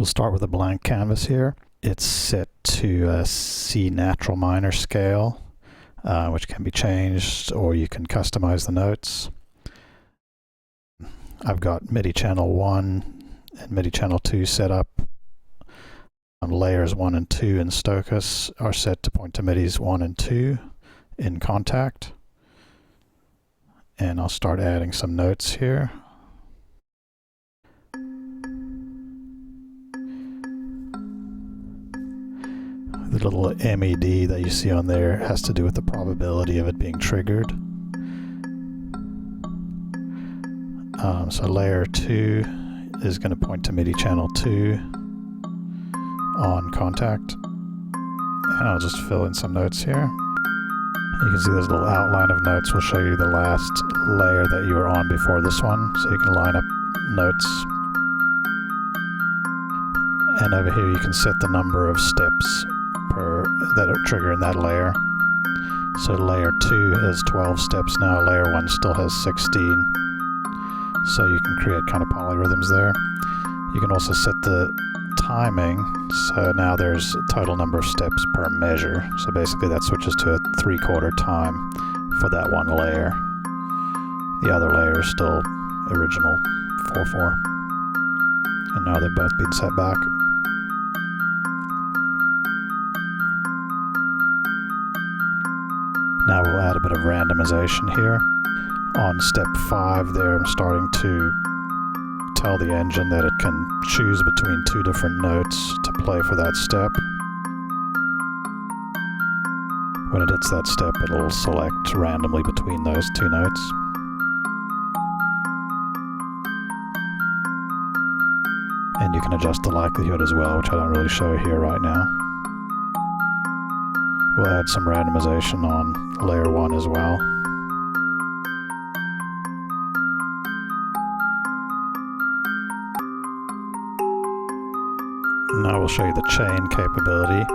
We'll start with a blank canvas here. It's set to a C natural minor scale, which can be changed, or you can customize the notes. I've got MIDI channel 1 and MIDI channel 2 set up. Layers 1 and 2 in Stochas are set to point to MIDIs 1 and 2 in Contact. And I'll start adding some notes here. The little midi that you see on there has to do with the probability of it being triggered. So layer 2 is going to point to MIDI channel 2 on Contact. And I'll just fill in some notes here. You can see there's a little outline of notes. We'll show you the last layer that you were on before this one, so you can line up notes. And over here you can set the number of steps that are trigger in that layer. So layer 2 has 12 steps now, layer 1 still has 16. So you can create kind of polyrhythms there. You can also set the timing, so now there's a total number of steps per measure. So basically that switches to a 3/4 time for that one layer. The other layer is still original 4/4. And now they've both been set back. Now we'll add a bit of randomization here. On step 5 there, I'm starting to tell the engine that it can choose between 2 different notes to play for that step. When it hits that step, it'll select randomly between those 2 notes. And you can adjust the likelihood as well, which I don't really show here right now. We'll add some randomization on layer 1 as well. Now we'll show you the chain capability.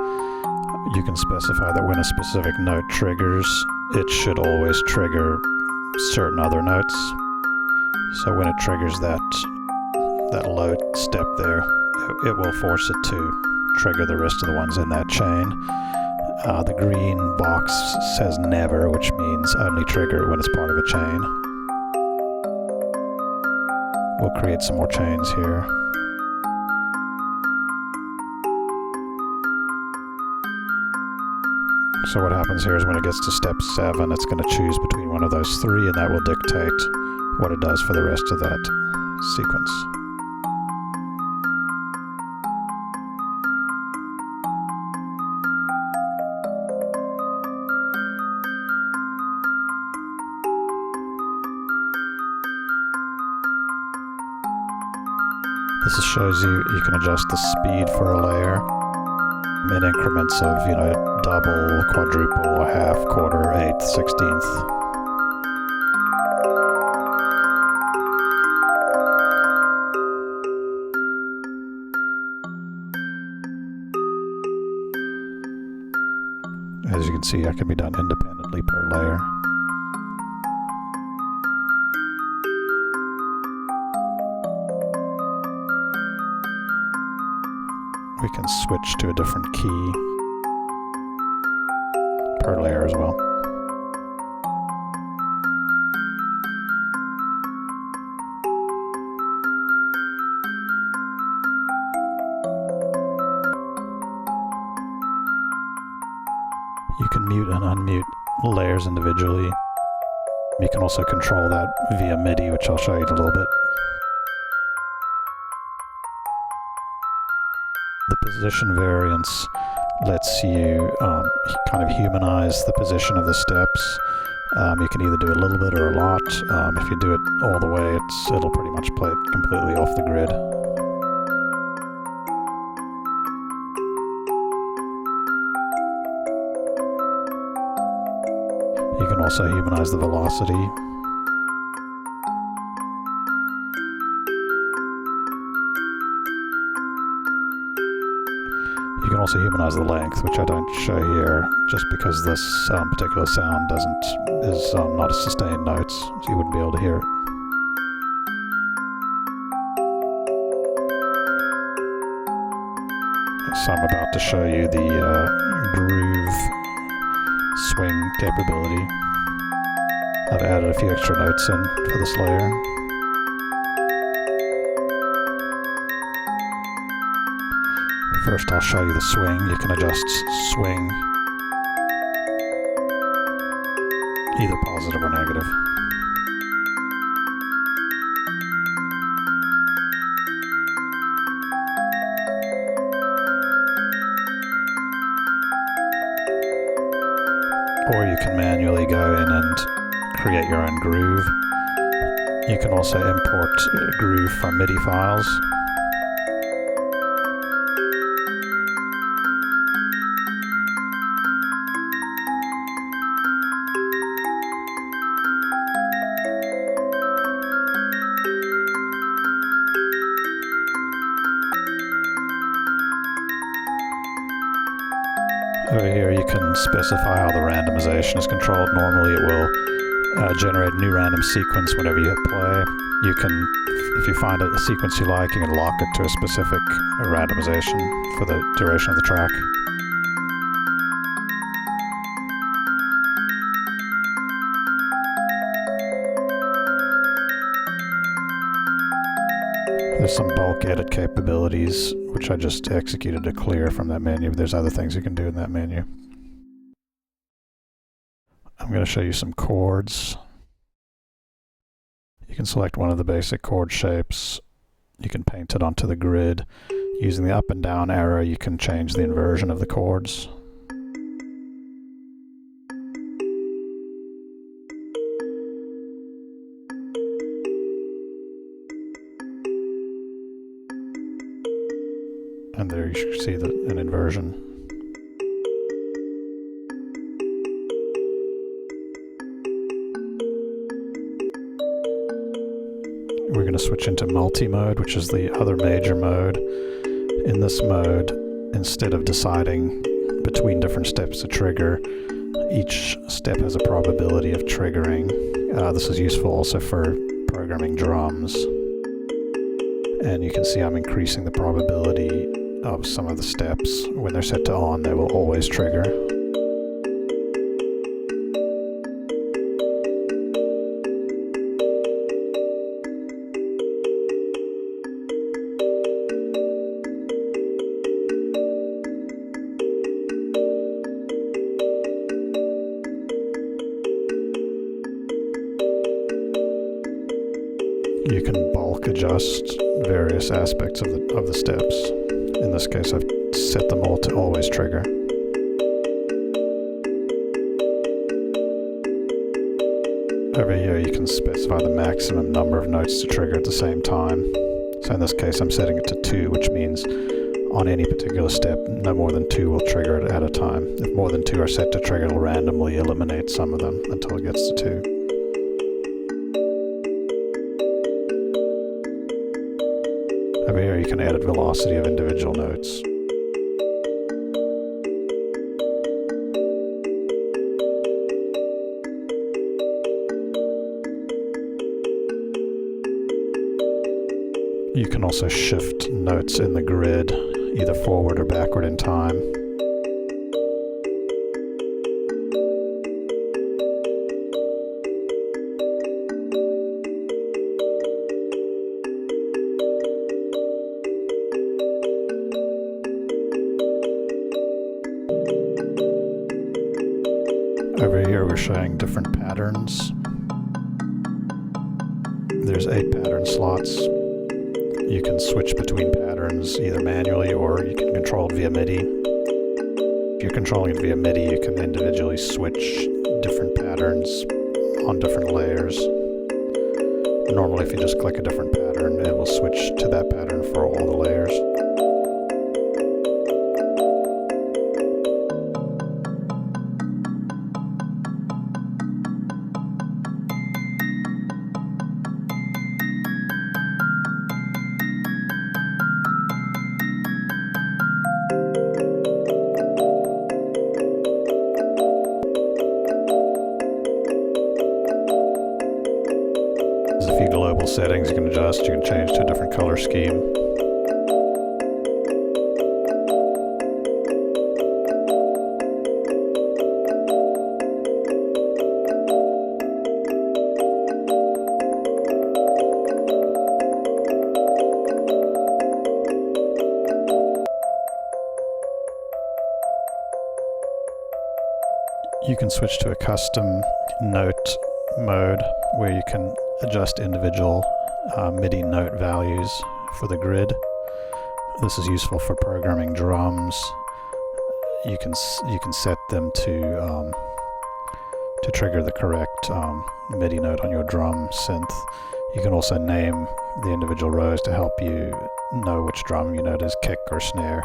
You can specify that when a specific note triggers, it should always trigger certain other notes. So when it triggers that low step there, it will force it to trigger the rest of the ones in that chain. The green box says never, which means only trigger when it's part of a chain. We'll create some more chains here. So what happens here is when it gets to step 7, it's going to choose between one of those 3, and that will dictate what it does for the rest of that sequence. This shows you can adjust the speed for a layer in increments of, double, quadruple, half, quarter, eighth, 16th. As you can see, that can be done independently per layer. We can switch to a different key per layer as well. You can mute and unmute layers individually. You can also control that via MIDI, which I'll show you in a little bit. The position variance lets you kind of humanize the position of the steps. You can either do a little bit or a lot. If you do it all the way, it'll pretty much play it completely off the grid. You can also humanize the velocity. You can also humanize the length, which I don't show here, just because this particular sound is not a sustained notes, so you wouldn't be able to hear it. So I'm about to show you the groove swing capability. I've added a few extra notes in for this layer. First I'll show you the swing. You can adjust swing either positive or negative. Or you can manually go in and create your own groove. You can also import groove from MIDI files. Over here you can specify how the randomization is controlled. Normally it will generate a new random sequence whenever you hit play. You can, if you find a sequence you like, you can lock it to a specific randomization for the duration of the track. There's some bulk edit capabilities, which I just executed to clear from that menu. There's other things you can do in that menu. I'm going to show you some chords. You can select one of the basic chord shapes. You can paint it onto the grid. Using the up and down arrow, you can change the inversion of the chords. And there you see an inversion. We're going to switch into multi-mode, which is the other major mode. In this mode, instead of deciding between different steps to trigger, each step has a probability of triggering. This is useful also for programming drums. And you can see I'm increasing the probability of some of the steps. When they're set to on, they will always trigger. You can bulk adjust various aspects of the steps. In this case, I've set them all to always trigger. Over here, you can specify the maximum number of notes to trigger at the same time. So in this case, I'm setting it to 2, which means on any particular step, no more than 2 will trigger it at a time. If more than 2 are set to trigger, it'll randomly eliminate some of them until it gets to 2. Over here you can edit velocity of individual notes. You can also shift notes in the grid, either forward or backward in time. Over here we're showing different patterns. There's 8 pattern slots. You can switch between patterns either manually or you can control it via MIDI. If you're controlling it via MIDI, you can individually switch different patterns on different layers. Normally if you just click a different pattern, it will switch to that pattern for all the layers. There's a few global settings you can adjust. You can change to a different color scheme. You can switch to a custom note mode where you can adjust individual MIDI note values for the grid. This is useful for programming drums. You can set them to trigger the correct MIDI note on your drum synth. You can also name the individual rows to help you know which drum you note is kick or snare,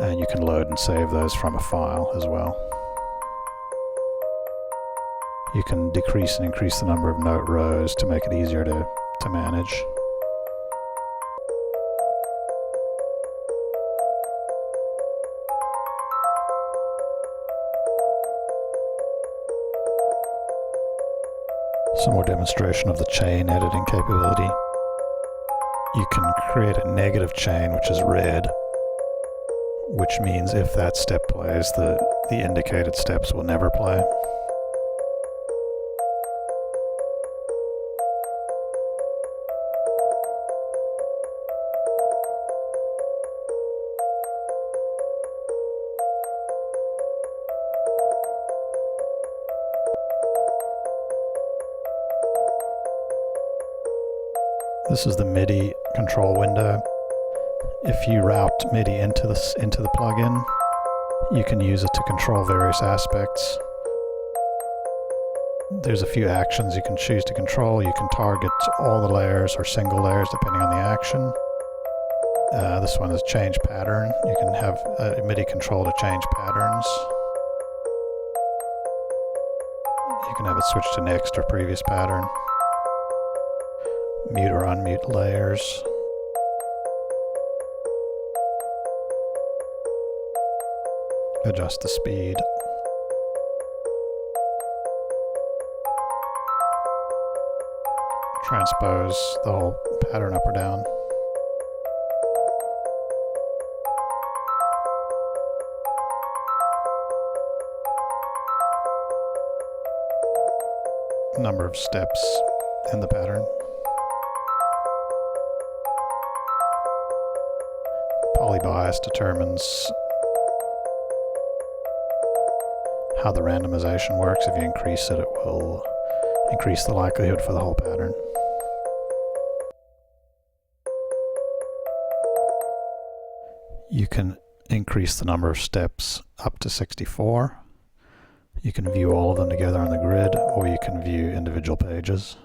and you can load and save those from a file as well. You can decrease and increase the number of note rows to make it easier to manage. Some more demonstration of the chain editing capability. You can create a negative chain, which is red, which means if that step plays, the indicated steps will never play. This is the MIDI control window. If you route MIDI into the plugin, you can use it to control various aspects. There's a few actions you can choose to control. You can target all the layers or single layers depending on the action. This one is change pattern. You can have a MIDI control to change patterns. You can have it switch to next or previous pattern. Mute or unmute layers. Adjust the speed. Transpose the whole pattern up or down. Number of steps in the pattern. Polybias determines how the randomization works. If you increase it, it will increase the likelihood for the whole pattern. You can increase the number of steps up to 64. You can view all of them together on the grid, or you can view individual pages.